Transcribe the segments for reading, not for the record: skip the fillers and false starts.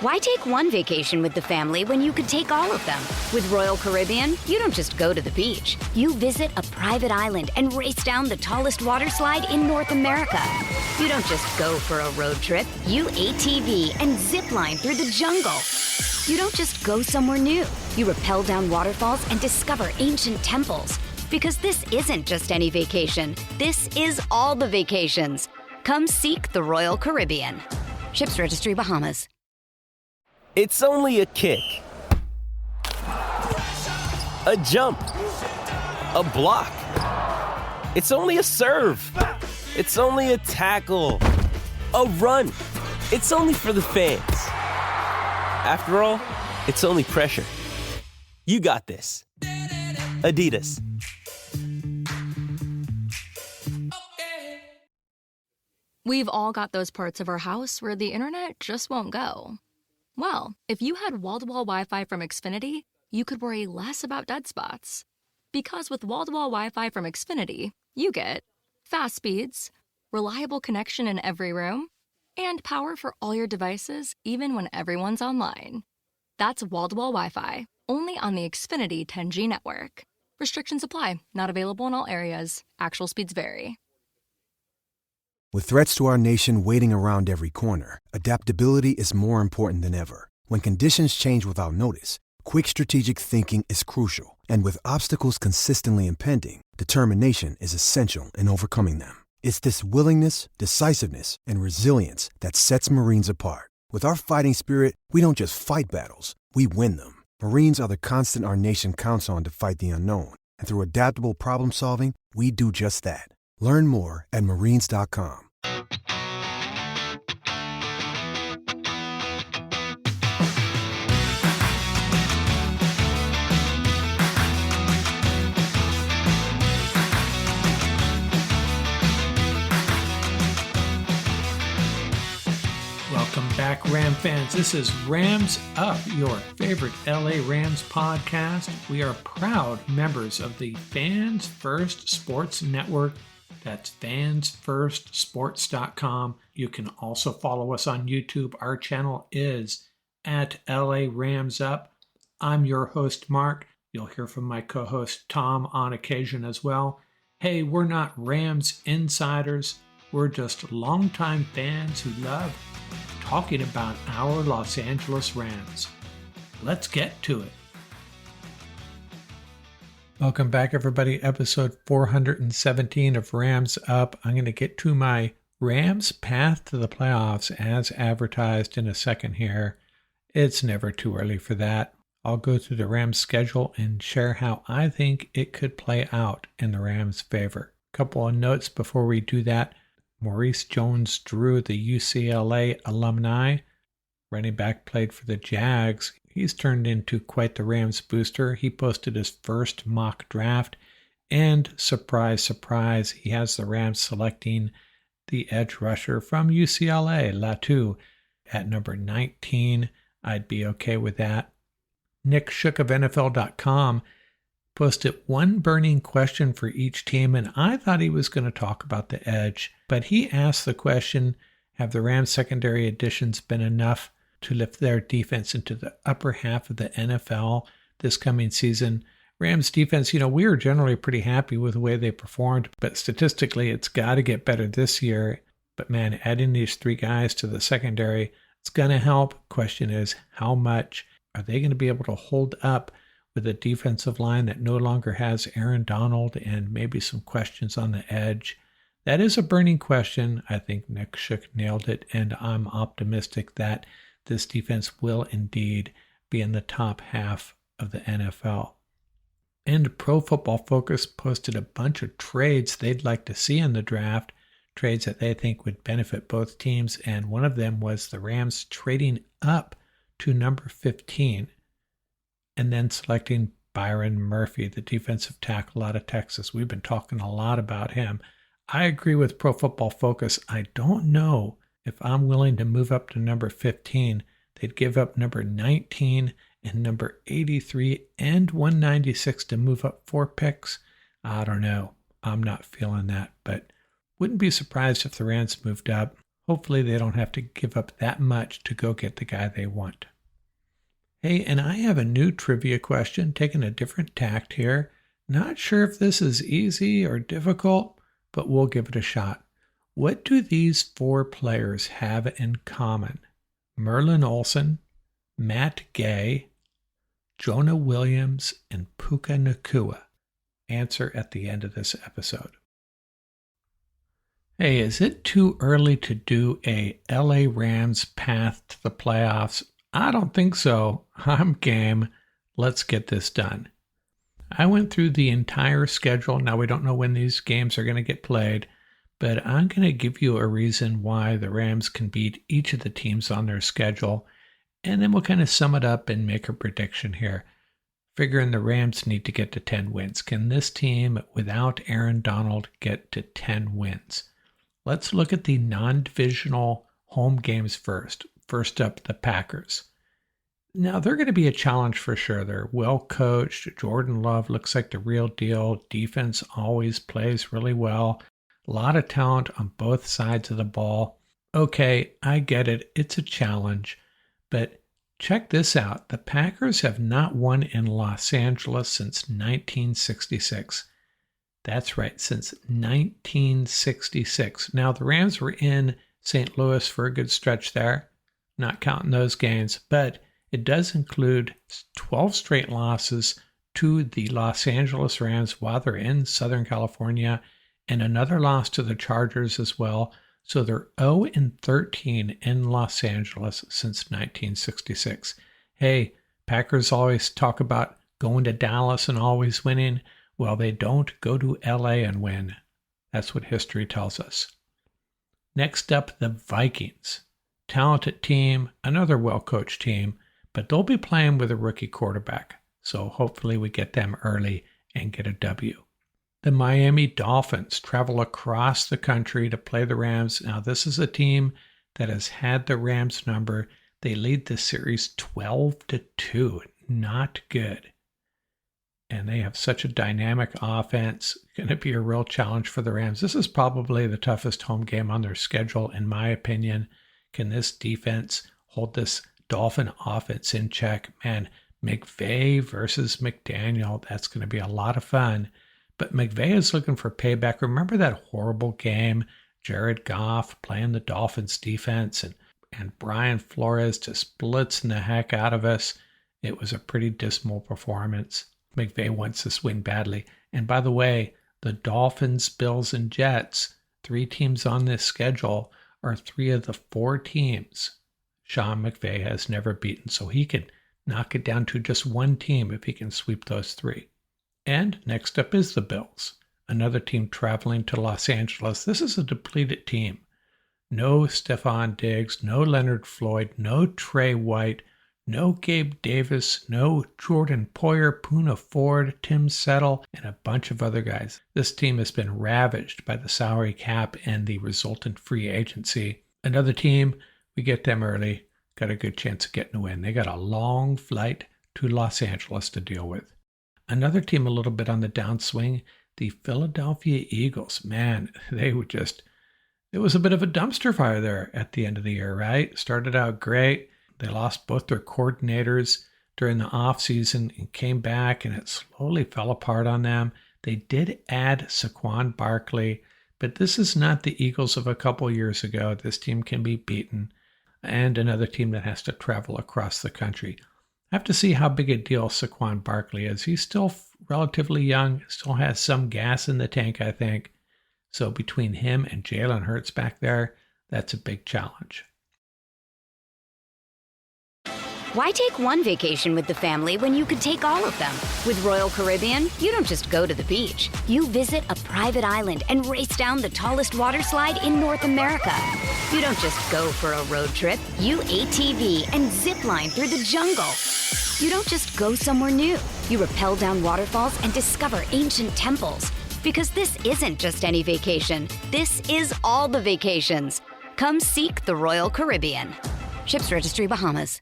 Why take one vacation with the family when you could take all of them? With Royal Caribbean, you don't just go to the beach. You visit a private island and race down the tallest water slide in North America. You don't just go for a road trip. You ATV and zip line through the jungle. You don't just go somewhere new. You rappel down waterfalls and discover ancient temples. Because this isn't just any vacation. This is all the vacations. Come seek the Royal Caribbean. Ships Registry, Bahamas. It's only a kick, a jump, a block. It's only a serve. It's only a tackle, a run. It's only for the fans. After all, it's only pressure. You got this. Adidas. We've all got those parts of our house where the internet just won't go. Well, if you had wall-to-wall Wi-Fi from Xfinity, you could worry less about dead spots. Because with wall-to-wall Wi-Fi from Xfinity, you get fast speeds, reliable connection in every room, and power for all your devices even when everyone's online. That's wall-to-wall Wi-Fi, only on the Xfinity 10G network. Restrictions apply. Not available in all areas. Actual speeds vary. With threats to our nation waiting around every corner, adaptability is more important than ever. When conditions change without notice, quick strategic thinking is crucial. And with obstacles consistently impending, determination is essential in overcoming them. It's this willingness, decisiveness, and resilience that sets Marines apart. With our fighting spirit, we don't just fight battles, we win them. Marines are the constant our nation counts on to fight the unknown. And through adaptable problem solving, we do just that. Learn more at marines.com. Welcome back, Ram fans. This is Rams Up, your favorite LA Rams podcast. We are proud members of the Fans First Sports Network. That's fansfirstsports.com. You can also follow us on YouTube. Our channel is at LA Rams Up. I'm your host, Mark. You'll hear from my co-host, Tom, on occasion as well. Hey, we're not Rams insiders. We're just longtime fans who love talking about our Los Angeles Rams. Let's get to it. Welcome back, everybody. Episode 417 of Rams Up. I'm going to get to my Rams path to the playoffs as advertised in a second here. It's never too early for that. I'll go through the Rams schedule and share how I think it could play out in the Rams' favor. A couple of notes before we do that. Maurice Jones-Drew, the UCLA alumni, running back, played for the Jags. He's turned into quite the Rams booster. He posted his first mock draft, and surprise, surprise, he has the Rams selecting the edge rusher from UCLA, Latu, at number 19. I'd be okay with that. Nick Shook of NFL.com posted one burning question for each team, and I thought he was going to talk about the edge, but he asked the question, have the Rams secondary additions been enough to lift their defense into the upper half of the NFL this coming season? Rams defense, we were generally pretty happy with the way they performed, but statistically it's got to get better this year. But man, adding these three guys to the secondary, it's going to help. Question is, how much? Are they going to be able to hold up with a defensive line that no longer has Aaron Donald and maybe some questions on the edge? That is a burning question. I think Nick Shook nailed it, and I'm optimistic that this defense will indeed be in the top half of the NFL. And Pro Football Focus posted a bunch of trades they'd like to see in the draft, trades that they think would benefit both teams, and one of them was the Rams trading up to number 15 and then selecting Byron Murphy, the defensive tackle out of Texas. We've been talking a lot about him. I agree with Pro Football Focus. I don't know if I'm willing to move up to number 15. They'd give up number 19 and number 83 and 196 to move up 4 picks. I don't know. I'm not feeling that, but wouldn't be surprised if the Rams moved up. Hopefully they don't have to give up that much to go get the guy they want. Hey, and I have a new trivia question, taking a different tact here. Not sure if this is easy or difficult, but we'll give it a shot. What do these 4 players have in common? Merlin Olsen, Matt Gay, Jonah Williams, and Puka Nacua. Answer at the end of this episode. Hey, is it too early to do a LA Rams path to the playoffs? I don't think so. I'm game. Let's get this done. I went through the entire schedule. Now we don't know when these games are going to get played, but I'm going to give you a reason why the Rams can beat each of the teams on their schedule, and then we'll kind of sum it up and make a prediction here. Figuring the Rams need to get to 10 wins. Can this team without Aaron Donald get to 10 wins? Let's look at the non-divisional home games first. First up, the Packers. Now, they're going to be a challenge for sure. They're well coached. Jordan Love looks like the real deal. Defense always plays really well. A lot of talent on both sides of the ball. Okay, I get it. It's a challenge. But check this out. The Packers have not won in Los Angeles since 1966. That's right, since 1966. Now, the Rams were in St. Louis for a good stretch there, not counting those games, but it does include 12 straight losses to the Los Angeles Rams while they're in Southern California, and another loss to the Chargers as well. So they're 0-13 in Los Angeles since 1966. Hey, Packers always talk about going to Dallas and always winning. Well, they don't go to LA and win. That's what history tells us. Next up, the Vikings. Talented team, another well-coached team, but they'll be playing with a rookie quarterback. So hopefully we get them early and get a W. The Miami Dolphins travel across the country to play the Rams. Now, this is a team that has had the Rams number. They lead the series 12-2. Not good. And they have such a dynamic offense. Going to be a real challenge for the Rams. This is probably the toughest home game on their schedule, in my opinion. Can this defense hold this Dolphin offense in check? Man, McVay versus McDaniel, that's going to be a lot of fun. But McVay is looking for payback. Remember that horrible game? Jared Goff playing the Dolphins defense and Brian Flores just blitzing the heck out of us. It was a pretty dismal performance. McVay wants this win badly. And by the way, the Dolphins, Bills, and Jets, 3 teams on this schedule, are 3 of the 4 teams Sean McVay has never beaten. So he can knock it down to just 1 team if he can sweep those 3. And next up is the Bills, another team traveling to Los Angeles. This is a depleted team. No Stephon Diggs, no Leonard Floyd, no Trey White, no Gabe Davis, no Jordan Poyer, Poona Ford, Tim Settle, and a bunch of other guys. This team has been ravaged by the salary cap and the resultant free agency. Another team, we get them early, got a good chance of getting a win. They got a long flight to Los Angeles to deal with. Another team a little bit on the downswing, the Philadelphia Eagles. Man, they were just, it was a bit of a dumpster fire there at the end of the year, right? Started out great. They lost both their coordinators during the offseason and came back, and it slowly fell apart on them. They did add Saquon Barkley, but this is not the Eagles of a couple years ago. This team can be beaten, and another team that has to travel across the country. I have to see how big a deal Saquon Barkley is. He's still relatively young, still has some gas in the tank, I think. So between him and Jalen Hurts back there, that's a big challenge. Why take one vacation with the family when you could take all of them? With Royal Caribbean, you don't just go to the beach. You visit a private island and race down the tallest water slide in North America. You don't just go for a road trip. You ATV and zip line through the jungle. You don't just go somewhere new. You rappel down waterfalls and discover ancient temples. Because this isn't just any vacation. This is all the vacations. Come seek the Royal Caribbean. Ships Registry, Bahamas.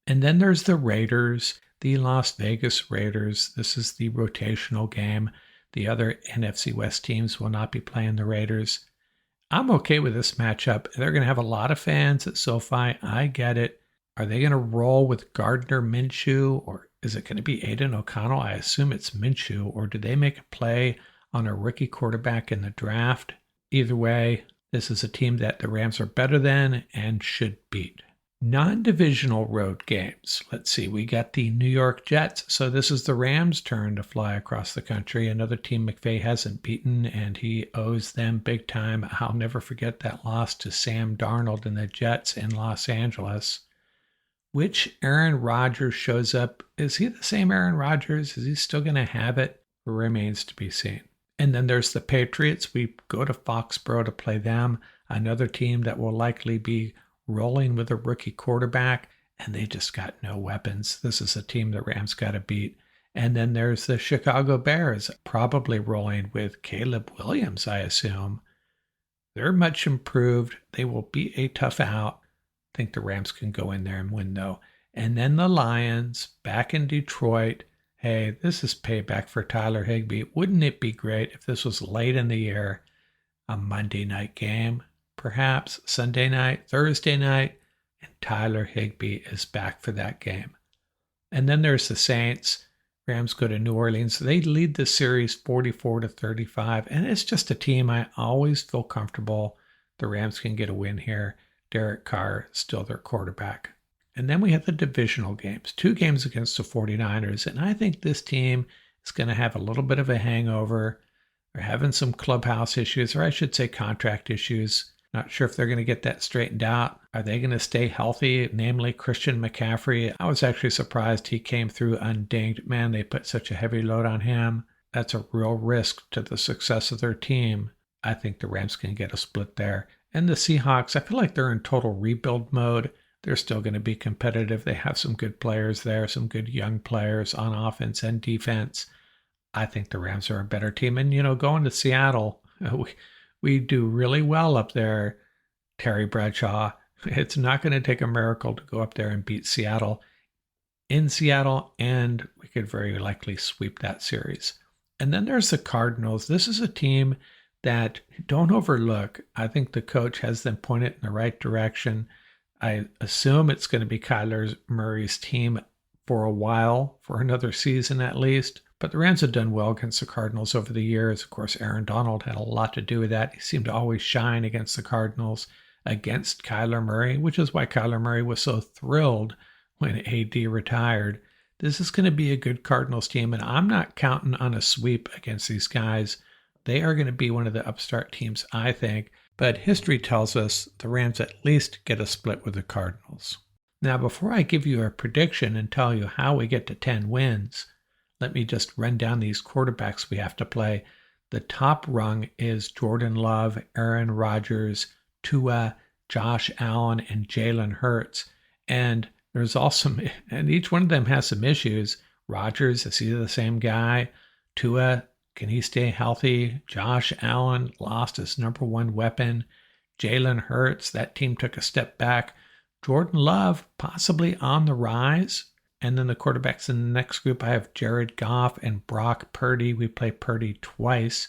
And then there's the Raiders, the Las Vegas Raiders. This is the rotational game. The other NFC West teams will not be playing the Raiders. I'm okay with this matchup. They're going to have a lot of fans at SoFi. I get it. Are they going to roll with Gardner Minshew, or is it going to be Aiden O'Connell? I assume it's Minshew. Or do they make a play on a rookie quarterback in the draft? Either way, this is a team that the Rams are better than and should beat. Non-divisional road games. Let's see. We got the New York Jets. So this is the Rams' turn to fly across the country. Another team McVay hasn't beaten, and he owes them big time. I'll never forget that loss to Sam Darnold and the Jets in Los Angeles. Which Aaron Rodgers shows up? Is he the same Aaron Rodgers? Is he still going to have it? It remains to be seen. And then there's the Patriots. We go to Foxborough to play them. Another team that will likely be rolling with a rookie quarterback, and they just got no weapons. This is a team the Rams got to beat. And then there's the Chicago Bears, probably rolling with Caleb Williams, I assume. They're much improved. They will be a tough out. I think the Rams can go in there and win, though. And then the Lions, back in Detroit. Hey, this is payback for Tyler Higbee. Wouldn't it be great if this was late in the year, a Monday night game? Perhaps Sunday night, Thursday night, and Tyler Higbee is back for that game. And then there's the Saints. Rams go to New Orleans. They lead the series 44-35, and it's just a team I always feel comfortable the Rams can get a win here. Derek Carr, still their quarterback. And then we have the divisional games, 2 games against the 49ers, and I think this team is going to have a little bit of a hangover. They're having some clubhouse issues, or I should say contract issues. Not sure if they're going to get that straightened out. Are they going to stay healthy, namely Christian McCaffrey? I was actually surprised he came through undinged. Man, they put such a heavy load on him. That's a real risk to the success of their team. I think the Rams can get a split there. And the Seahawks, I feel like they're in total rebuild mode. They're still going to be competitive. They have some good players there, some good young players on offense and defense. I think the Rams are a better team. And, going to Seattle, we do really well up there, Terry Bradshaw. It's not going to take a miracle to go up there and beat Seattle in Seattle, and we could very likely sweep that series. And then there's the Cardinals. This is a team that don't overlook. I think the coach has them pointed in the right direction. I assume it's going to be Kyler Murray's team for a while, for another season at least. But the Rams have done well against the Cardinals over the years. Of course, Aaron Donald had a lot to do with that. He seemed to always shine against the Cardinals, against Kyler Murray, which is why Kyler Murray was so thrilled when AD retired. This is going to be a good Cardinals team, and I'm not counting on a sweep against these guys. They are going to be one of the upstart teams, I think. But history tells us the Rams at least get a split with the Cardinals. Now, before I give you a prediction and tell you how we get to 10 wins, let me just run down these quarterbacks we have to play. The top rung is Jordan Love, Aaron Rodgers, Tua, Josh Allen, and Jalen Hurts. And there's also, and each one of them has some issues. Rodgers, is he the same guy? Tua, can he stay healthy? Josh Allen lost his number one weapon. Jalen Hurts, that team took a step back. Jordan Love, possibly on the rise. And then the quarterbacks in the next group, I have Jared Goff and Brock Purdy. We play Purdy twice.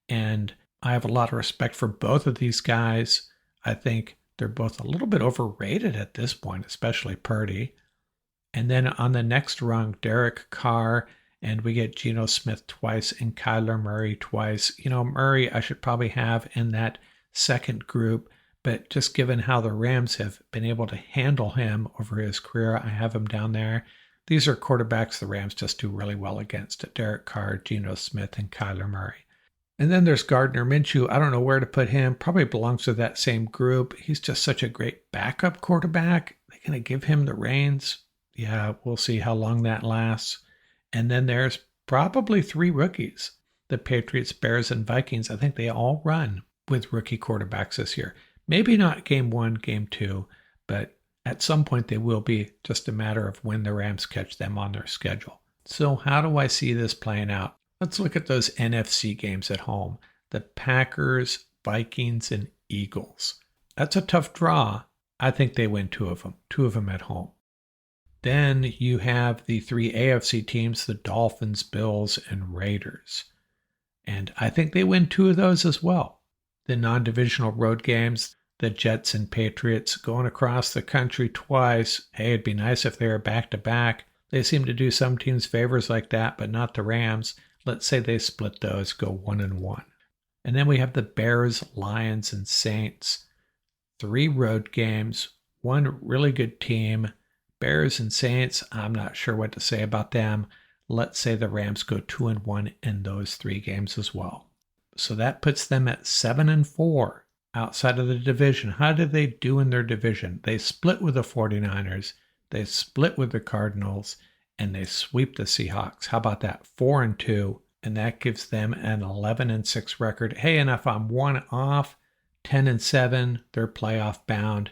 And I have a lot of respect for both of these guys. I think they're both a little bit overrated at this point, especially Purdy. And then on the next rung, Derek Carr, and we get Geno Smith twice and Kyler Murray twice. Murray I should probably have in that second group, but just given how the Rams have been able to handle him over his career, I have him down there. These are quarterbacks the Rams just do really well against: Derek Carr, Geno Smith, and Kyler Murray. And then there's Gardner Minshew. I don't know where to put him. Probably belongs to that same group. He's just such a great backup quarterback. They're going to give him the reins. Yeah, we'll see how long that lasts. And then there's probably 3 rookies. The Patriots, Bears, and Vikings. I think they all run with rookie quarterbacks this year. Maybe not game 1, game 2, but at some point they will be, just a matter of when the Rams catch them on their schedule. So how do I see this playing out? Let's look at those NFC games at home. The Packers, Vikings, and Eagles. That's a tough draw. I think they win 2 of them at home. Then you have the 3 AFC teams, the Dolphins, Bills, and Raiders. And I think they win 2 of those as well. the non-divisional road games, the Jets and Patriots going across the country twice. Hey, it'd be nice if they were back-to-back. They seem to do some teams favors like that, but not the Rams. Let's say they split those, go 1-1. And then we have the Bears, Lions, and Saints. 3 road games, 1 really good team. Bears and Saints, I'm not sure what to say about them. Let's say the Rams go 2-1 in those 3 games as well. So that puts them at 7-4 outside of the division. How did they do in their division? They split with the 49ers, they split with the Cardinals, and they sweep the Seahawks. How about that? 4-2, and that gives them an 11-6 record. Hey, and if I'm 1 off, 10-7, they're playoff bound.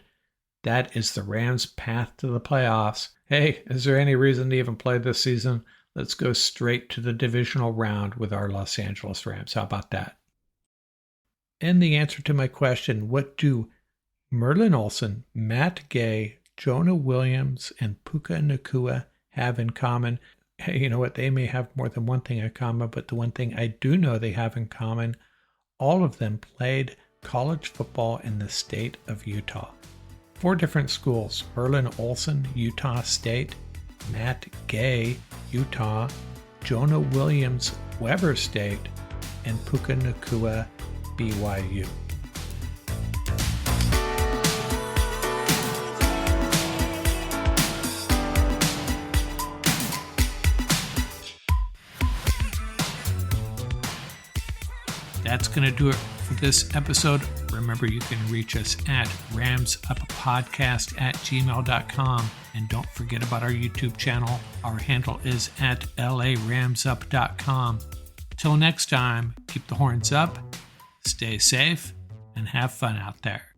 That is the Rams' path to the playoffs. Hey, is there any reason to even play this season? Let's go straight to the divisional round with our Los Angeles Rams. How about that? And the answer to my question, what do Merlin Olsen, Matt Gay, Jonah Williams, and Puka Nacua have in common? Hey, you know what? They may have more than one thing in common, but the one thing I do know they have in common, all of them played college football in the state of Utah. 4 different schools: Merlin Olsen, Utah State; Matt Gay, Utah; Jonah Williams, Weber State; and Puka Nacua, BYU. That's going to do it for this episode. Remember, you can reach us at ramsuppodcast@gmail.com. And don't forget about our YouTube channel. Our handle is at laramsup.com. Till next time, keep the horns up, stay safe, and have fun out there.